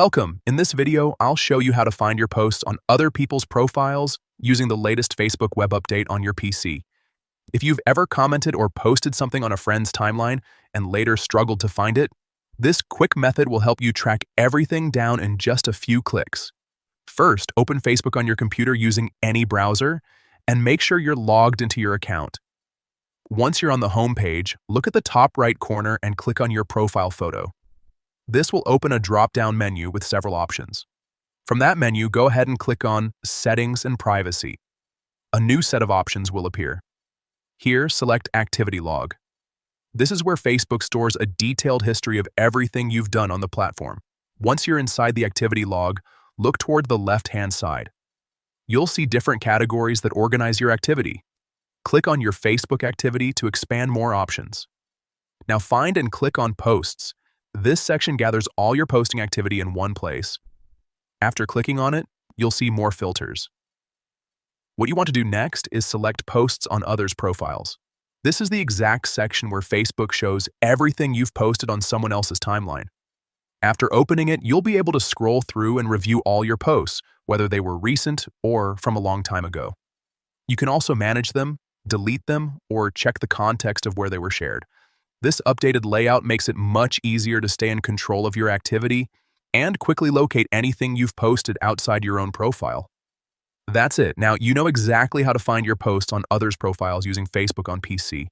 Welcome. In this video, I'll show you how to find your posts on other people's profiles using the latest Facebook web update on your PC. If you've ever commented or posted something on a friend's timeline and later struggled to find it, this quick method will help you track everything down in just a few clicks. First, open Facebook on your computer using any browser and make sure you're logged into your account. Once you're on the home page, look at the top right corner and click on your profile photo. This will open a drop-down menu with several options. From that menu, go ahead and click on Settings and Privacy. A new set of options will appear. Here, select Activity Log. This is where Facebook stores a detailed history of everything you've done on the platform. Once you're inside the activity log, look toward the left-hand side. You'll see different categories that organize your activity. Click on your Facebook activity to expand more options. Now find and click on Posts. This section gathers all your posting activity in one place. After clicking on it, you'll see more filters. What you want to do next is select Posts on others' profiles. This is the exact section where Facebook shows everything you've posted on someone else's timeline. After opening it, you'll be able to scroll through and review all your posts, whether they were recent or from a long time ago. You can also manage them, delete them, or check the context of where they were shared. This updated layout makes it much easier to stay in control of your activity and quickly locate anything you've posted outside your own profile. That's it. Now you know exactly how to find your posts on others' profiles using Facebook on PC.